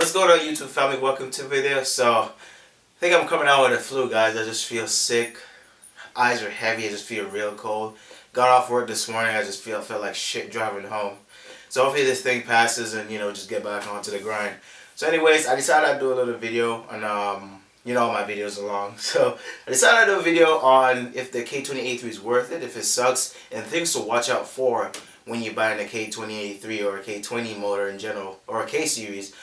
What's going on, YouTube family? Welcome to the video. So, I think I'm coming out with a flu, guys. I just feel sick. Eyes are heavy. I just feel real cold. Got off work this morning. I just felt like shit driving home. So hopefully this thing passes and just get back onto the grind. So anyways, I decided I'd do a little video on my videos are long. So I decided I'd do a video on if the K20A3 is worth it, if it sucks, and things to watch out for when you're buying a K20A3 or a K20 motor in general, or a K series.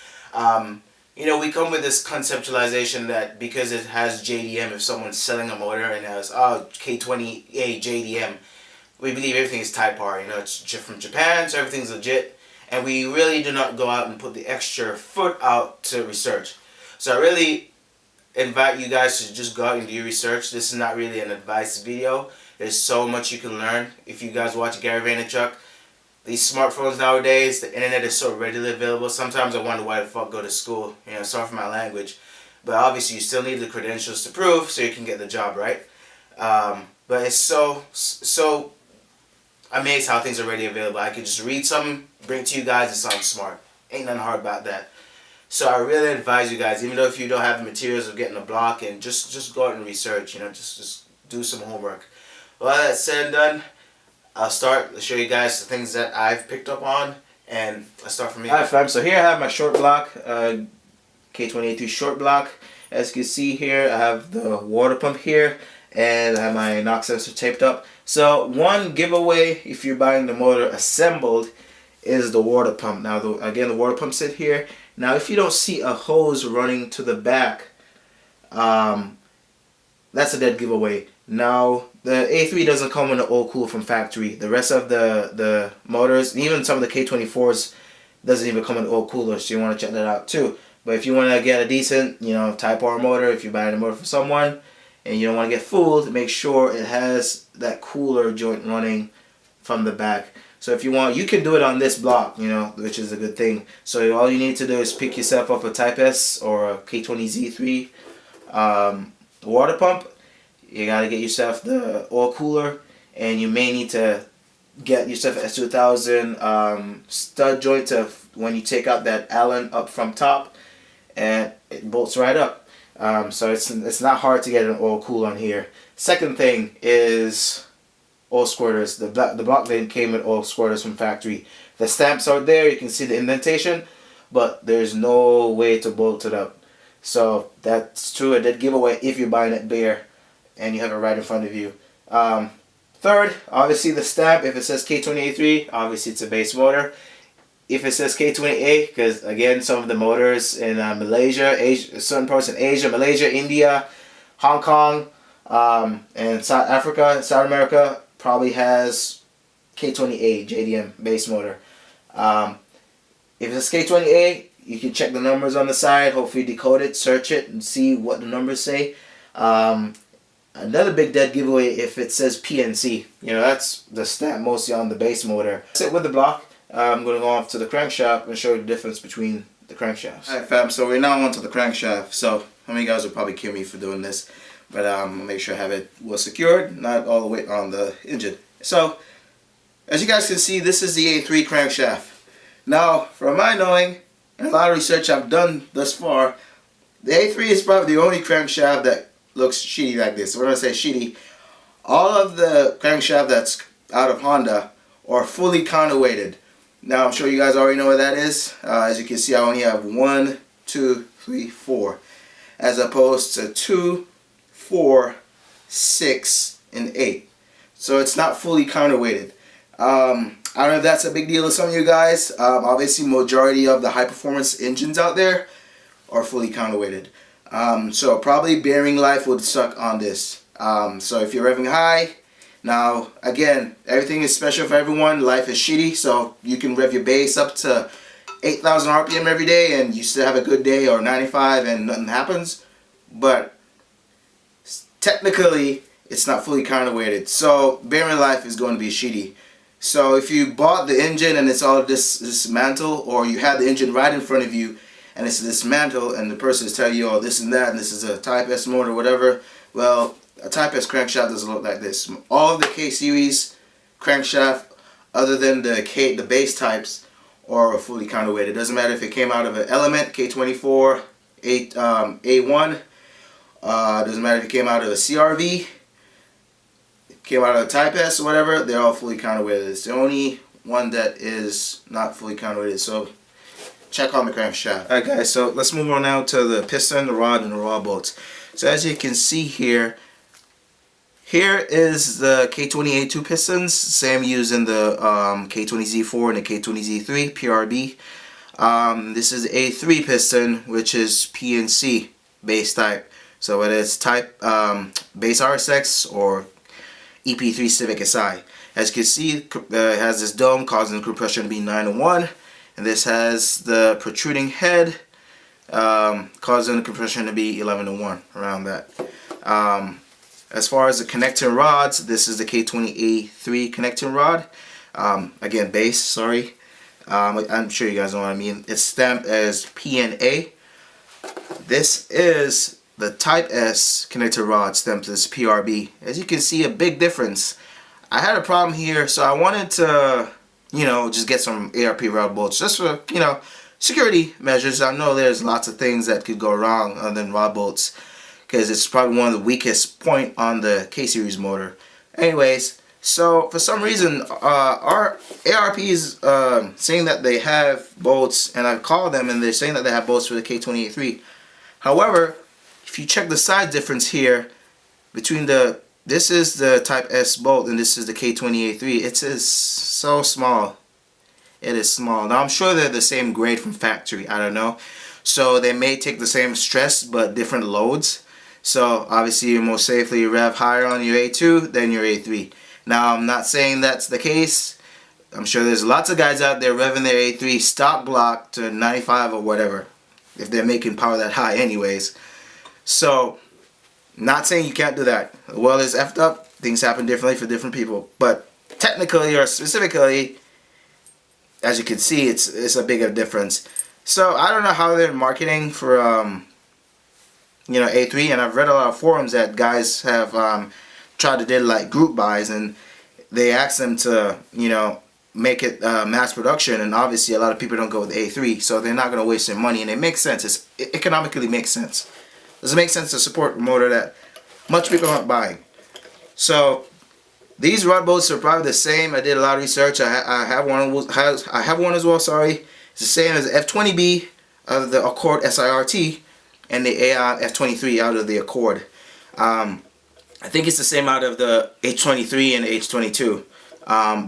We come with this conceptualization that because it has JDM, if someone's selling a motor and has K20A JDM, we believe everything is Type R. It's from Japan, so everything's legit, and we really do not go out and put the extra foot out to research. So I really invite you guys to just go out and do your research. This is not really an advice video. There's so much you can learn if you guys watch Gary Vaynerchuk. These smartphones nowadays, the internet is so readily available. Sometimes I wonder why the fuck go to school. Sorry for my language. But obviously you still need the credentials to prove so you can get the job, right? But it's so amazed how things are already available. I can just read something, bring it to you guys, it sounds smart. Ain't nothing hard about that. So I really advise you guys, even though if you don't have the materials of getting a block, and just go out and research, just do some homework. Well, that said and done, I'll start to show you guys the things that I've picked up on, and I'll start from here. Alright fam, so here I have my short block, K20A2 short block. As you can see here, I have the water pump here, and I have my knock sensor taped up. So one giveaway if you're buying the motor assembled is the water pump. Now again, the water pump's in here. Now if you don't see a hose running to the back, that's a dead giveaway. Now the A3 doesn't come with an oil cooler from factory. The rest of the motors, even some of the K24s, doesn't even come with an oil cooler, so you want to check that out too. But if you want to get a decent Type R motor, if you're buying a motor for someone and you don't want to get fooled, make sure it has that cooler joint running from the back. So if you want, you can do it on this block, which is a good thing. So all you need to do is pick yourself up a Type S or a K20Z3 water pump. You gotta get yourself the oil cooler, and you may need to get yourself an S2000 stud joint to when you take out that Allen up from top, and it bolts right up. So it's not hard to get an oil cooler on here. Second thing is oil squirters. The block lid came with oil squirters from factory. The stamps are there. You can see the indentation, but there's no way to bolt it up. So that's true. A dead giveaway if you're buying it bare and you have it right in front of you. Third, obviously the stamp. If it says K20A3, obviously it's a base motor. If it says K20A, because again, some of the motors in Malaysia, certain parts in Asia, Malaysia, India, Hong Kong, and South Africa, South America, probably has K20A JDM base motor. If it's K20A, you can check the numbers on the side, hopefully decode it, search it, and see what the numbers say. Another big dead giveaway if it says PNC. That's the stamp mostly on the base motor. That's it with the block. I'm going to go off to the crankshaft and show you the difference between the crankshafts. Alright fam, so we're now on to the crankshaft. So how many guys will probably kill me for doing this, but I'll make sure I have it well secured, not all the way on the engine. So as you guys can see, this is the A3 crankshaft. Now from my knowing and a lot of research I've done thus far, the A3 is probably the only crankshaft that looks shitty like this. When I say shitty, all of the crankshaft that's out of Honda are fully counterweighted. Now I'm sure you guys already know what that is. As you can see, I only have 1, 2, 3, 4, as opposed to 2, 4, 6, and 8. So it's not fully counterweighted. I don't know if that's a big deal to some of you guys. Obviously, majority of the high performance engines out there are fully counterweighted. So probably bearing life would suck on this. So if you're revving high, now again, everything is special for everyone. Life is shitty, so you can rev your bass up to 8,000 RPM every day and you still have a good day, or 95 and nothing happens. But technically, it's not fully counterweighted, so bearing life is going to be shitty. So if you bought the engine and it's all dismantled, or you have the engine right in front of you and it's dismantled and the person is telling you, oh, this and that, and this is a Type S motor or whatever, well, a Type S crankshaft doesn't look like this. All of the K series crankshaft, other than the base types, or fully counterweighted. It doesn't matter if it came out of an Element K20A3 A1. Doesn't matter if it came out of a CRV, came out of a Type S or whatever. They're all fully counterweighted. It's the only one that is not fully counterweighted. So check on the crankshaft. Alright guys, so let's move on now to the piston, the rod, and the rod bolts. So as you can see here, here is the K20A2 pistons, same used in the K20Z4 and the K20Z3 PRB. This is the A3 piston, which is PNC base type. So whether it's type base RSX or EP3 Civic SI. As you can see, it has this dome causing the compression to be 9-1, and this has the protruding head causing the compression to be 11-1, around that. As far as the connecting rods, this is the K20A3 connecting rod. Again, base, sorry. I'm sure you guys know what I mean. It's stamped as PNA. This is the Type S connector rod, stamped as PRB. As you can see, a big difference. I had a problem here, so I wanted to, you know, just get some ARP rod bolts just for, you know, security measures. I know there's lots of things that could go wrong other than rod bolts, because it's probably one of the weakest point on the K-series motor. Anyways, so for some reason our ARP is saying that they have bolts, and I've called them and they're saying that they have bolts for the K20A3. However, if you check the size difference here between this is the Type S bolt and this is the K20A3, it is so small. It is small. Now I'm sure they're the same grade from factory, I don't know. So they may take the same stress but different loads. So obviously you most safely rev higher on your A2 than your A3. Now I'm not saying that's the case. I'm sure there's lots of guys out there revving their A3 stock block to 95 or whatever, if they're making power that high anyways. So not saying you can't do that. The world is effed up. Things happen differently for different people. But technically or specifically, as you can see, it's a bigger difference. So I don't know how they're marketing for you know, A3, and I've read a lot of forums that guys have tried to do like group buys, and they ask them to, you know, make it mass production, and obviously a lot of people don't go with A3, so they're not going to waste their money, and it makes sense. It economically makes sense. Does it make sense to support a motor that much people aren't buying? So these rod bolts are probably the same. I did a lot of research. I have one as well. Sorry, it's the same as the F20B of the Accord SIRT and the F23 out of the Accord. I think it's the same out of the H23 and the H22,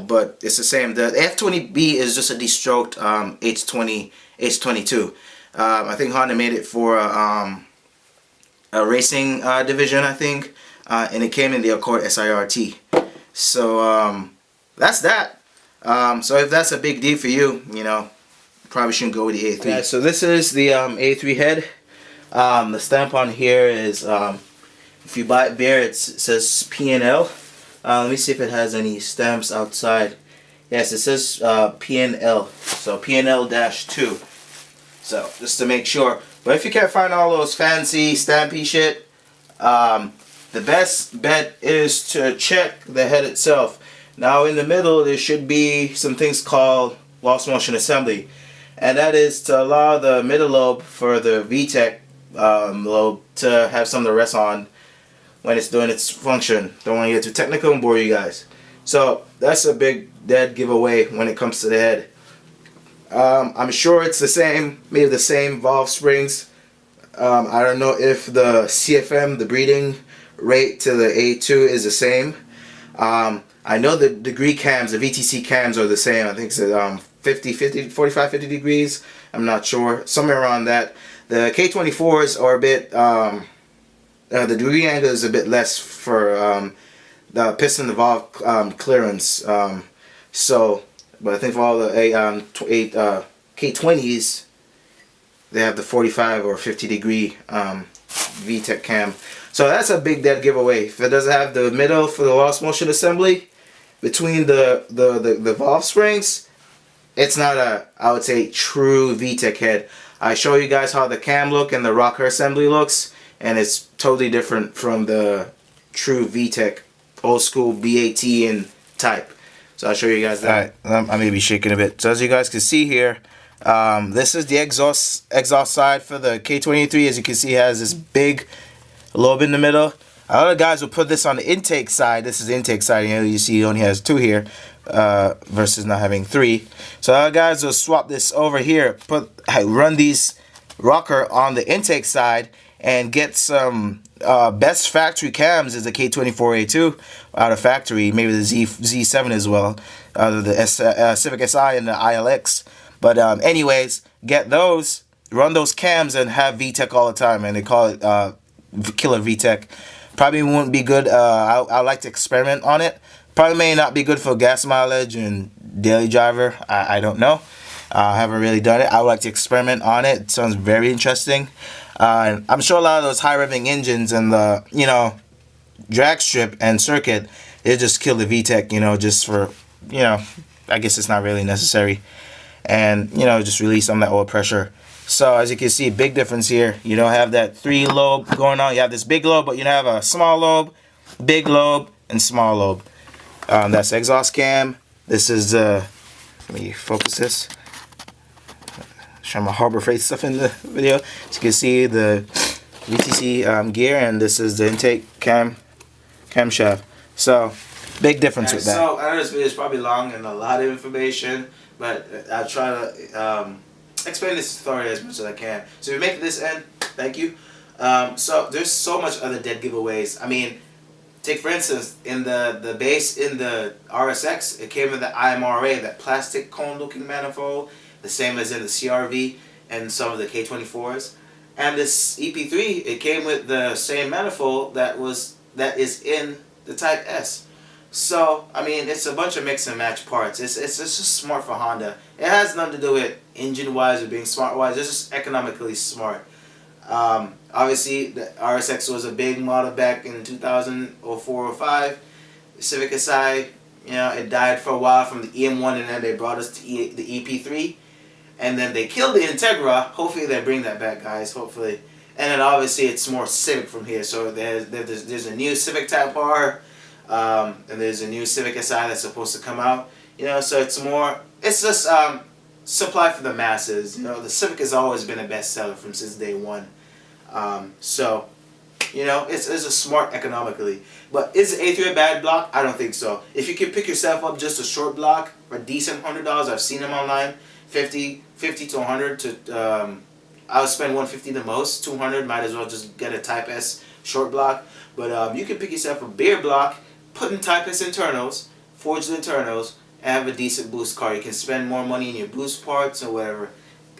but it's the same. The F20B is just a destroked H22. I think Honda made it for a racing division, I think, and it came in the Accord SIRT. So that's that. So if that's a big deal for you, you know, probably shouldn't go with the A3. Yeah, so this is the A3 head. The stamp on here is, if you buy it bare, it says PNL. Let me see if it has any stamps outside. Yes, it says PNL. So PNL-2. So just to make sure. But if you can't find all those fancy stampy shit, the best bet is to check the head itself. Now in the middle there should be some things called lost motion assembly, and that is to allow the middle lobe for the VTEC lobe to have something to rest on when it's doing its function. Don't want to get too technical and bore you guys. So that's a big dead giveaway when it comes to the head. I'm sure it's the same, maybe the same valve springs. I don't know if the CFM, the breeding rate to the A2 is the same. I know the degree cams, the VTC cams are the same. I think it's 45, 50 degrees. I'm not sure. Somewhere around that. The K24s are a bit, the degree angle is a bit less for the piston to valve clearance. But I think for all the K20s, they have the 45 or 50 degree VTEC cam. So that's a big dead giveaway. If it doesn't have the middle for the lost motion assembly between the valve springs, it's not a, I would say, true VTEC head. I show you guys how the cam look and the rocker assembly looks, and it's totally different from the true VTEC old school BAT and type. So I'll show you guys that. Alright, I may be shaking a bit. So as you guys can see here, this is the exhaust side for the K20A3. As you can see, it has this big lobe in the middle. A lot of guys will put this on the intake side. This is the intake side. You see it only has 2 here versus not having 3. So a lot of guys will swap this over here, run these rocker on the intake side and get some best factory cams is the K20A2 out of factory, maybe the Z7 as well, the Civic Si and the ILX. But anyways, get those, run those cams and have VTEC all the time, and they call it killer VTEC. Probably wouldn't be good. I like to experiment on it. Probably may not be good for gas mileage and daily driver. I don't know. I haven't really done it. I would like to experiment on it. It sounds very interesting. I'm sure a lot of those high revving engines and the drag strip and circuit, it just kill the VTEC. Just for I guess it's not really necessary, and just release some of that oil pressure. So as you can see, big difference here. You don't have that 3 lobe going on. You have this big lobe, but you have a small lobe, big lobe, and small lobe. That's exhaust cam. This is let me focus this. Show my Harbor Freight stuff in the video. As you can see, the VTC gear, and this is the intake camshaft. So big difference with that. So I know this video is probably long and a lot of information, but I'll try to explain this story as much as I can. So if you make it this end, thank you. So there's so much other dead giveaways. I mean, take for instance, in the base in the RSX, it came with the IMRA, that plastic cone looking manifold, the same as in the CRV and some of the K24s. And this EP3, it came with the same manifold that is in the Type S. So I mean, it's a bunch of mix and match parts. It's just smart for Honda. It has nothing to do with engine wise or being smart wise. It's just economically smart. Obviously, the RSX was a big model back in 2004 or 05. Civic Si, it died for a while from the EM1, and then they brought us to the EP3, and then they killed the Integra. Hopefully, they bring that back, guys. Hopefully, and then obviously it's more Civic from here. So there's a new Civic Type R, and there's a new Civic Si that's supposed to come out. So it's just supply for the masses. The Civic has always been a bestseller since day one. So it's a smart economically. But is the A3 a bad block? I don't think so. If you can pick yourself up just a short block for a decent $100, I've seen them online, 50 to 100 to I would spend 150 the most. 200, might as well just get a Type S short block. But you can pick yourself a bigger block, put in Type S internals, forge the internals, and have a decent boost car. You can spend more money in your boost parts or whatever.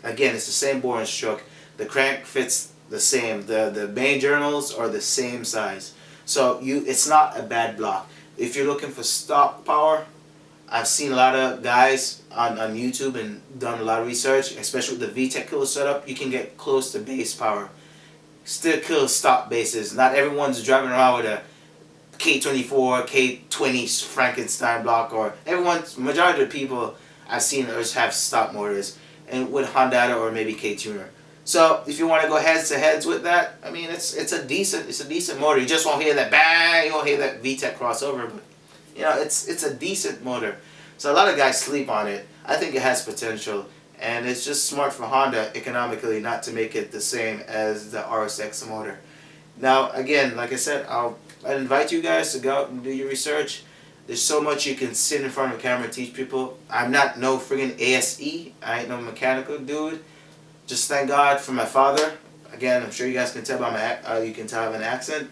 Again, it's the same boring stroke. The crank fits the same. The main journals are the same size. So it's not a bad block. If you're looking for stock power, I've seen a lot of guys on YouTube and done a lot of research, especially with the VTEC killer setup. You can get close to base power. Still kill stock bases. Not everyone's driving around with a K24, K20 Frankenstein block, or majority of the people I've seen have stock motors, and with Honda or maybe K-Tuner. So if you want to go heads to heads with that, I mean it's a decent motor. You just won't hear that bang, you won't hear that VTEC crossover, but it's a decent motor. So a lot of guys sleep on it. I think it has potential, and it's just smart for Honda economically not to make it the same as the RSX motor. Now again, like I said, I'd invite you guys to go out and do your research. There's so much you can sit in front of a camera and teach people. I'm not no friggin' ASE. I ain't no mechanical dude. Just thank God for my father. Again, I'm sure you guys can tell by you can tell I have an accent.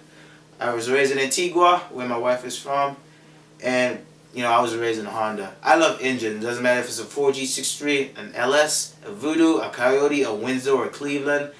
I was raised in Antigua, where my wife is from, and I was raised in a Honda. I love engines. Doesn't matter if it's a 4G63, an LS, a Voodoo, a Coyote, a Windsor, or a Cleveland.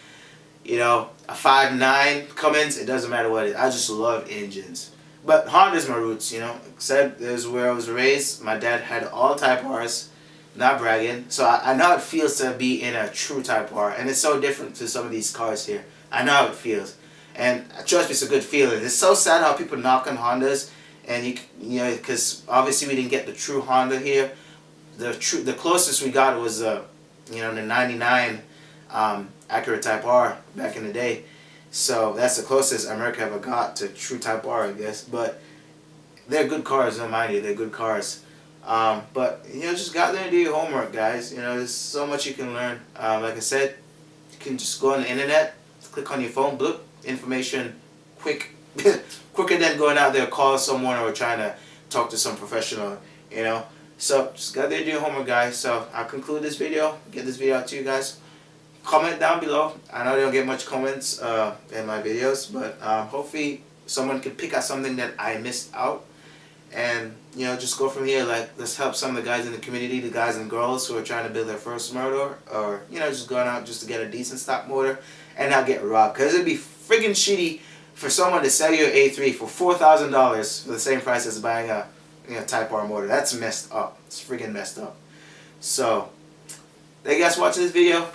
A 5.9 Cummins. It doesn't matter what it is. I just love engines. But Honda's my roots. Said this is where I was raised. My dad had all Type Rs. Not bragging. So I know how it feels to be in a true Type R. And it's so different to some of these cars here. I know how it feels. And trust me, it's a good feeling. It's so sad how people knock on Hondas. And because obviously we didn't get the true Honda here. The closest we got was the 99 Acura Type R back in the day. So that's the closest America ever got to true Type R, I guess. But they're good cars, don't mind you. They're good cars. But you know, just go out there and do your homework, guys. You know, there's so much you can learn. Like I said, you can just go on the internet, click on your phone, bloop, information, quick, quicker than going out there call someone or trying to talk to some professional. You know, so just go out there and do your homework, guys. So I'll conclude this video. Get this video out to you guys. Comment down below. I know they don't get much comments in my videos, but hopefully someone can pick out something that I missed out. And, you know, just go from here. Like, let's help some of the guys in the community, the guys and girls who are trying to build their first motor, or, you know, just going out just to get a decent stock motor and not get robbed. Because it'd be friggin' shitty for someone to sell you an A3 for $4,000 for the same price as buying a, you know, Type R motor. That's messed up. It's friggin' messed up. So, thank you guys for watching this video.